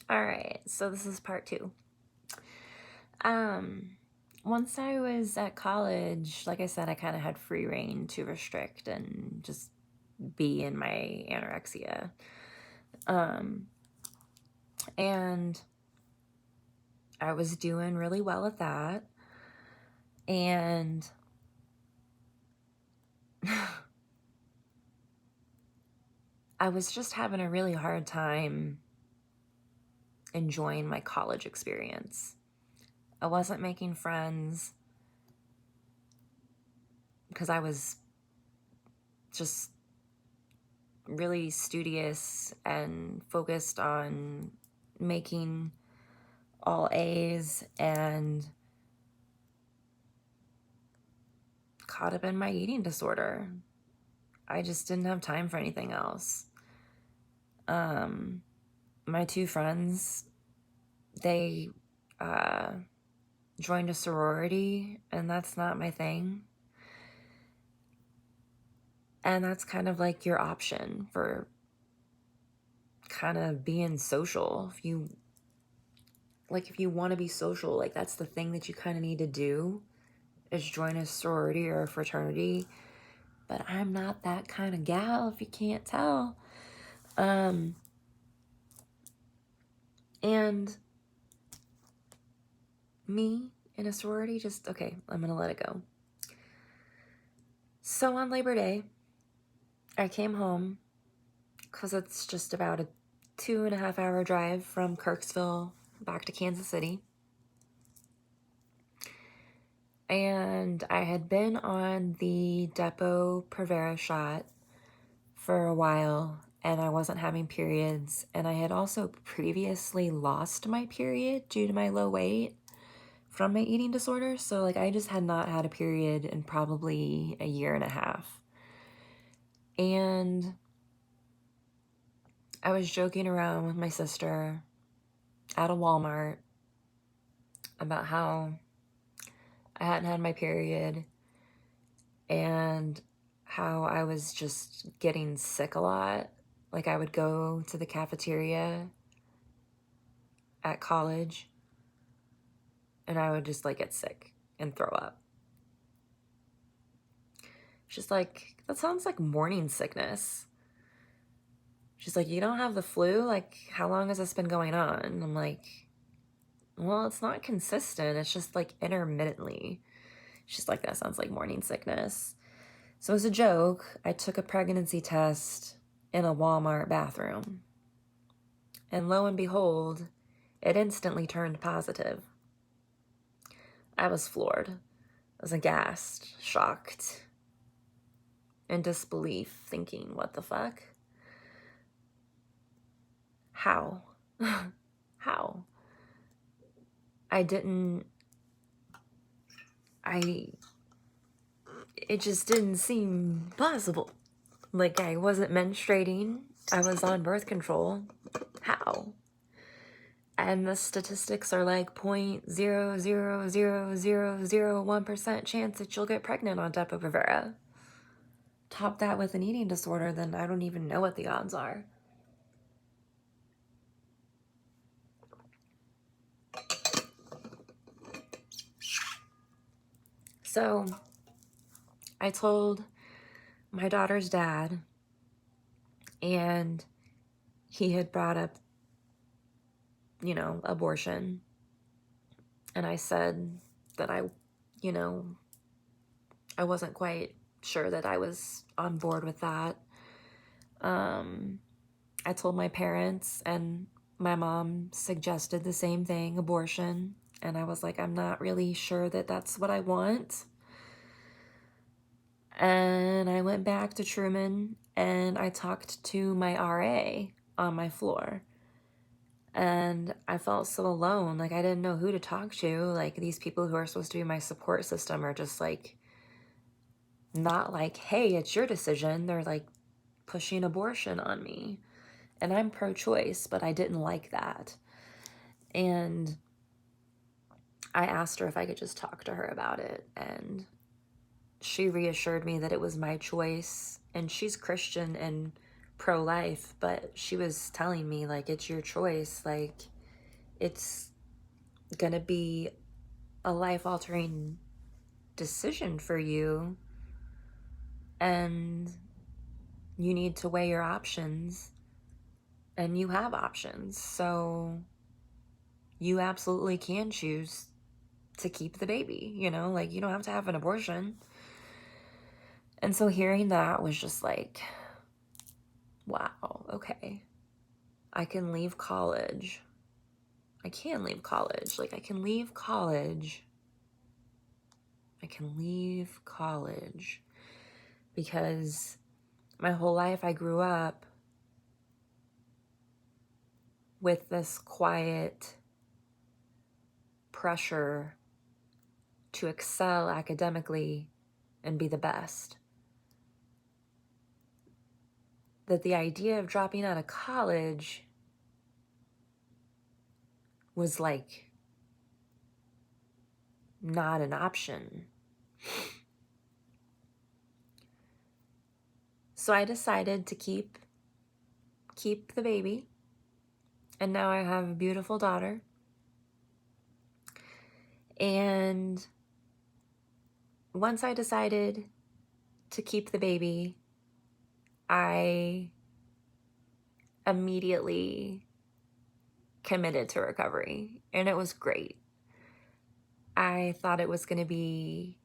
All right, so this is part two. Um, Once I was at college, like I said, I kind of had free reign to restrict and just be in my anorexia. And I was doing really well at that. And I was just having a really hard time enjoying my college experience. I wasn't making friends because I was just really studious and focused on making all A's and caught up in my eating disorder. I just didn't have time for anything else. My two friends, they joined a sorority, and that's not my thing. And that's kind of like your option for kind of being social. If you want to be social, like that's the thing that you kind of need to do, is join a sorority or a fraternity. But I'm not that kind of gal, if you can't tell. And me in a sorority, okay, I'm gonna let it go. So on Labor Day, I came home because it's just about a 2.5 hour drive from Kirksville back to Kansas City. And I had been on the Depo-Provera shot for a while, and I wasn't having periods. And I had also previously lost my period due to my low weight from my eating disorder. So like I just had not had a period in probably a 1.5 years. And I was joking around with my sister at a Walmart about how I hadn't had my period and how I was just getting sick a lot. Like I would go to the cafeteria at college and I would just like get sick and throw up. She's like, that sounds like morning sickness. She's like, you don't have the flu? Like, how long has this been going on? And I'm like, well, it's not consistent. It's just like intermittently. She's like, that sounds like morning sickness. So as a joke, I took a pregnancy test in a Walmart bathroom. And lo and behold, it instantly turned positive. I was floored. I was aghast, shocked, in disbelief, thinking, what the fuck? How? How? It just didn't seem possible. Like I wasn't menstruating. I was on birth control. How? And the statistics are like 0.0000001% chance that you'll get pregnant on Depo-Provera. Top that with an eating disorder, then I don't even know what the odds are. So I told my daughter's dad, and he had brought up, abortion. And I said that I wasn't quite sure that I was on board with that. I told my parents, and my mom suggested the same thing, abortion. And I was like, I'm not really sure that that's what I want. And I went back to Truman and I talked to my RA on my floor. And I felt so alone. Like I didn't know who to talk to. Like these people who are supposed to be my support system are just like, not like, hey, it's your decision. They're like pushing abortion on me. And I'm pro-choice, but I didn't like that. And I asked her if I could just talk to her about it. And she reassured me that it was my choice. And she's Christian and pro-life, but she was telling me, like, it's your choice. Like, it's going to be a life-altering decision for you, and you need to weigh your options, and you have options. So you absolutely can choose to keep the baby, you know, like you don't have to have an abortion. And so hearing that was just like, wow, okay. I can leave college. I can leave college. Like I can leave college. I can leave college because my whole life I grew up with this quiet pressure to excel academically and be the best. That the idea of dropping out of college was like not an option. So I decided to keep the baby, and now I have a beautiful daughter. And once I decided to keep the baby, I immediately committed to recovery, and it was great. I thought it was going to be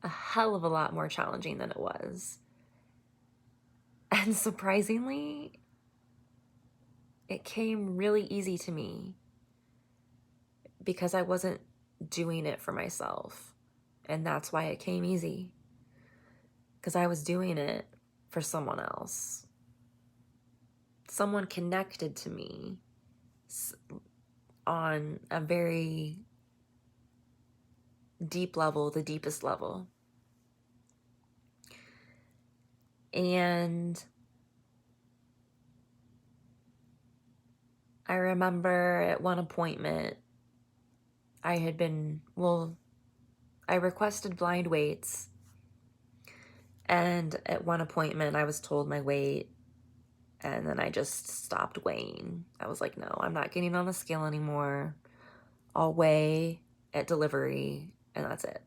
a hell of a lot more challenging than it was. And surprisingly, it came really easy to me because I wasn't doing it for myself. And that's why it came easy. Because I was doing it for someone else. Someone connected to me on a very deep level, the deepest level. And I remember at one appointment, I requested blind weights. And at one appointment, I was told my weight, and then I just stopped weighing. I was like, no, I'm not getting on the scale anymore. I'll weigh at delivery, and that's it.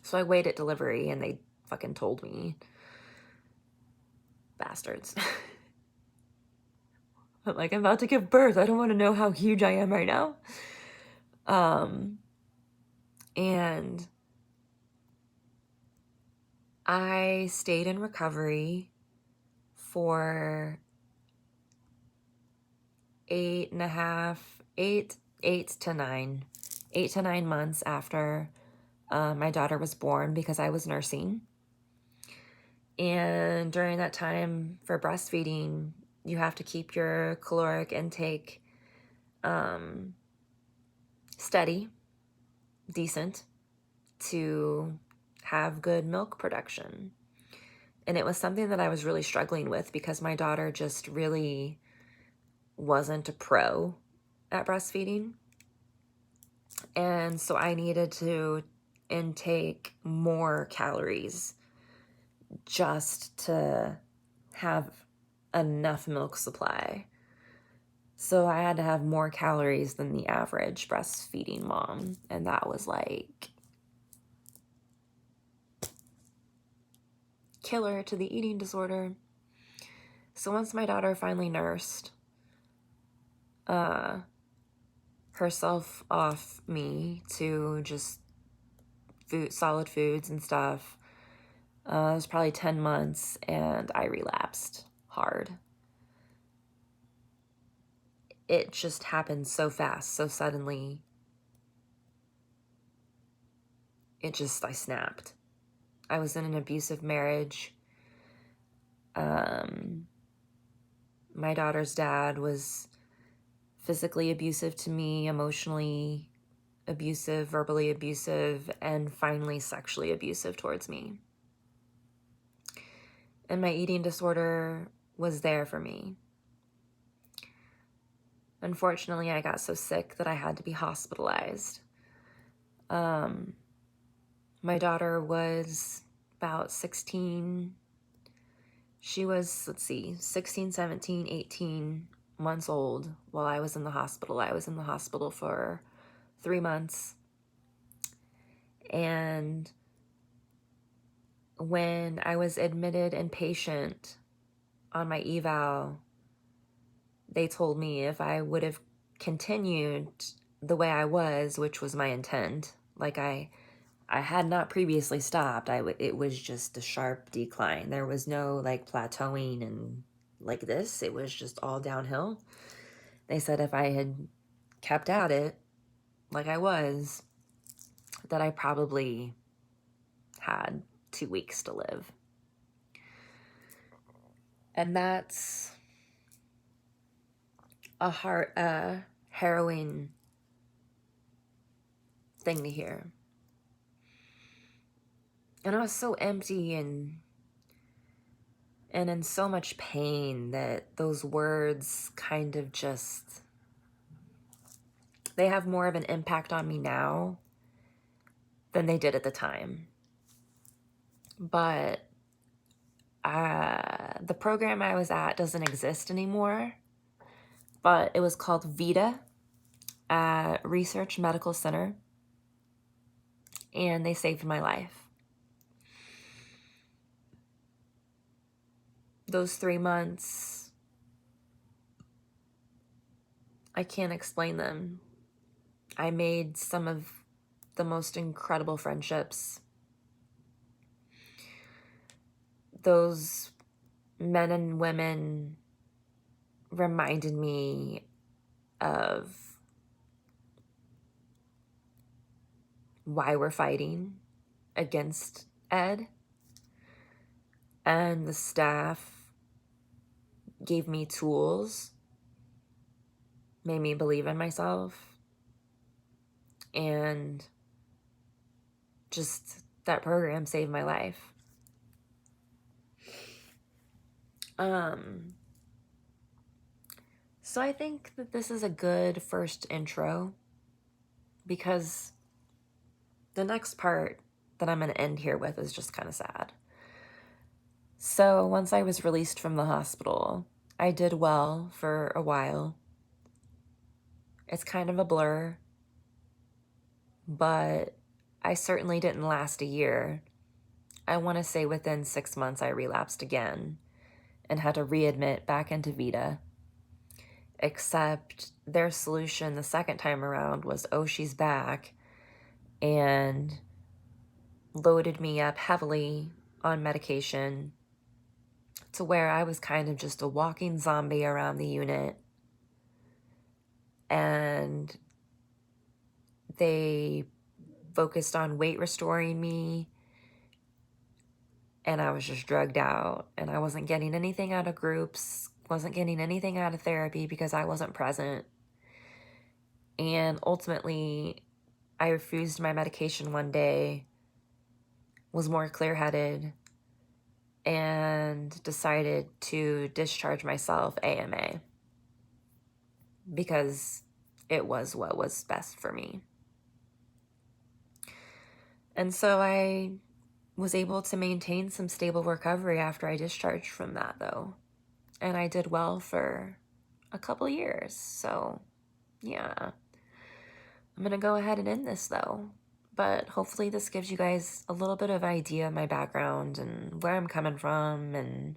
So I weighed at delivery, and they fucking told me. Bastards. I'm like, I'm about to give birth. I don't want to know how huge I am right now. And I stayed in recovery for 8 to 9 months after my daughter was born, because I was nursing. And during that time for breastfeeding, you have to keep your caloric intake steady, decent, to have good milk production. And it was something that I was really struggling with because my daughter just really wasn't a pro at breastfeeding. And so I needed to intake more calories just to have enough milk supply. So I had to have more calories than the average breastfeeding mom. And that was like killer to the eating disorder. So once my daughter finally nursed herself off me to just solid foods and stuff, it was probably 10 months, and I relapsed hard. It just happened so fast, so suddenly. I snapped. I was in an abusive marriage. My daughter's dad was physically abusive to me, emotionally abusive, verbally abusive, and finally sexually abusive towards me. And my eating disorder was there for me. Unfortunately, I got so sick that I had to be hospitalized. My daughter was about 16. She was, 16, 17, 18 months old while I was in the hospital. I was in the hospital for 3 months. And when I was admitted inpatient on my eval, they told me if I would have continued the way I was, which was my intent, like I had not previously stopped. It was just a sharp decline. There was no like plateauing and like this. It was just all downhill. They said if I had kept at it like I was, that I probably had 2 weeks to live. And that's a harrowing thing to hear. And I was so empty and in so much pain that those words kind of just, they have more of an impact on me now than they did at the time. But the program I was at doesn't exist anymore, but it was called VITA Research Medical Center, and they saved my life. Those 3 months, I can't explain them. I made some of the most incredible friendships. Those men and women reminded me of why we're fighting against Ed. And the staff gave me tools, made me believe in myself, and just that program saved my life. So I think that this is a good first intro, because the next part that I'm going to end here with is just kind of sad. So once I was released from the hospital, I did well for a while. It's kind of a blur, but I certainly didn't last a year. I want to say within 6 months I relapsed again and had to readmit back into VITA. Except their solution the second time around was, oh, she's back, and loaded me up heavily on medication to where I was kind of just a walking zombie around the unit. And they focused on weight restoring me, and I was just drugged out, and I wasn't getting anything out of groups, wasn't getting anything out of therapy because I wasn't present. And ultimately, I refused my medication one day, was more clear-headed, and decided to discharge myself AMA because it was what was best for me. And so I was able to maintain some stable recovery after I discharged from that, though. And I did well for a couple years. So, yeah. I'm going to go ahead and end this, though. But hopefully this gives you guys a little bit of idea of my background and where I'm coming from, and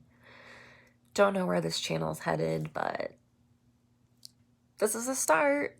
don't know where this channel is headed, but this is a start.